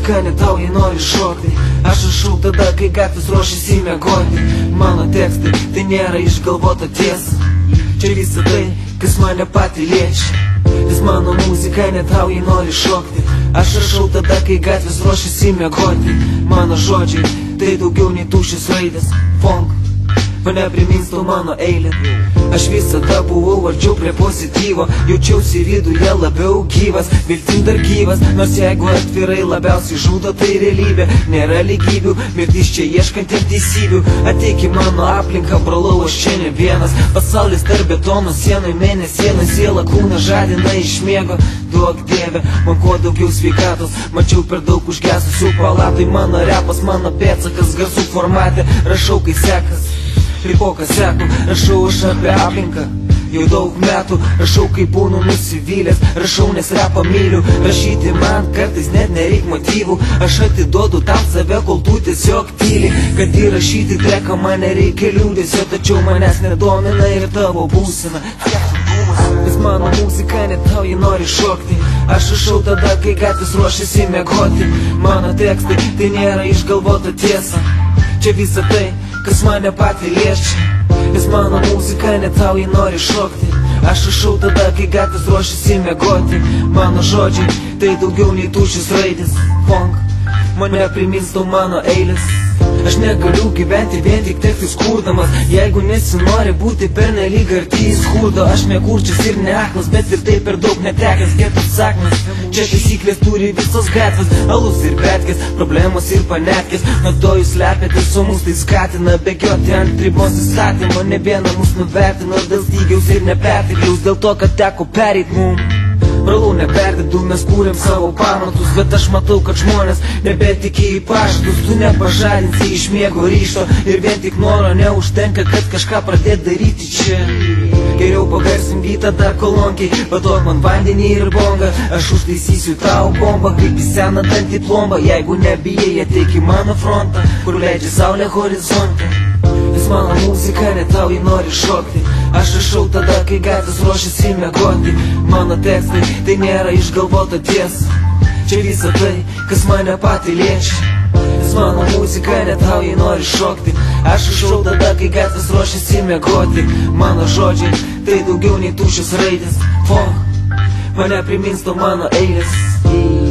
muzika ne tau, jei nori šokti. Aš rašau tada, kai gatvės ruošiasi miegoti. Mano tekstai, tai nėra išgalvota tiesa. Čia visa tai, kas mane patį liečia. Vis mano muzika ne tau, jei nori šokti. Aš rašau tada, kai gatvės ruošiasi miegoti. Mano žodžiai, tai daugiau nei tuščias raidės. Funk mane primins tau mano eilę. Aš visada buvau arčiau prie pozityvo, jaučiausi viduje labiau gyvas, viltim dar gyvas. Nors jeigu atvirai labiausiai žudo, tai realybė. Nėra lygybių, mirtis čia ieškantiem teisybių. Ateik į mano aplinką, brolau, aš čia ne vienas. Pasaulis tarp betono sienų, mėnesieną, siela kūną žadina iš miego. Duok Dieve, man kuo daugiau sveikatos. Mačiau per daug užgesusių palatai. Mano repas, mano pėdsakas garsų formate. Rašau, kai sekas Ripokas seku, rašau aš apie aplinką. Jau daug metų rašau, kai būnu nusivylęs. Rašau, nes repą myliu. Rašyti man kartais net nereik motyvų. Aš atiduodu tam save, kol tu tiesiog tyli. Kad įrašyti treką man nereikia liūdesio, tačiau manęs nedomina ir tavo būsena. Vis mano muzika ne tau, jei nori šokti. Aš rašau tada, kai gatvės ruošiasi miegoti. Mano tekstai, tai nėra išgalvota tiesa. Čia visa tai, kas mane patį liečia. Vis mano muzika ne tau, jei nori šokti. Aš rašau tada, kai gatvės ruošiasi miegoti. Mano žodžiai, tai daugiau nei tuščias raidės. Funk mane primins tau mano eilės. Aš negaliu gyventi vien tik tekstais kurdamas. Jeigu nesinori būti pernelyg arti į skurdo. Aš nekurčias ir neaklas, bet ir tai per daug netekęs. Getas sakmas, čia taisyklės turi visos gatvės. Alus ir betkės, problemos ir panetkės. Nuo to jūs slepiatės, o mus tai skatina bėgioti ant ribos įstatymo. Ne viena mus nuvertino dėl stygiaus ir nepertekliaus. Dėl to, kad teko pereit mum. Brolau, neperdedu, mes kūrėm savo pamatus. Bet aš matau, kad žmonės nebetiki į pažadus. Tu nepažadinsi iš miego ryšto. Ir vien tik noro neužtenka, kad kažką pradėt daryti čia. Geriau pagarsim vytą dar kolonkiai. Paduok man vandenį ir bongą. Aš užtaisysiu tau bombą, kaip į seną dantį plombą. Jeigu nebijai, ateik į mano frontą, kur leidžia saulė horizonte. Vis mano muzika ne tau, jei nori šokti. Aš rašau tada, kai gatvės ruošiasi miegoti. Mano tekstai, tai nėra išgalvota tiesa. Čia visa tai, kas mane patį liečia. Vis mano muzika ne tau, jei nori šokti. Aš rašau tada, kai gatvės ruošiasi miegoti. Mano žodžiai, tai daugiau nei tuščias raidės. Funk mane primins tau mano eilės.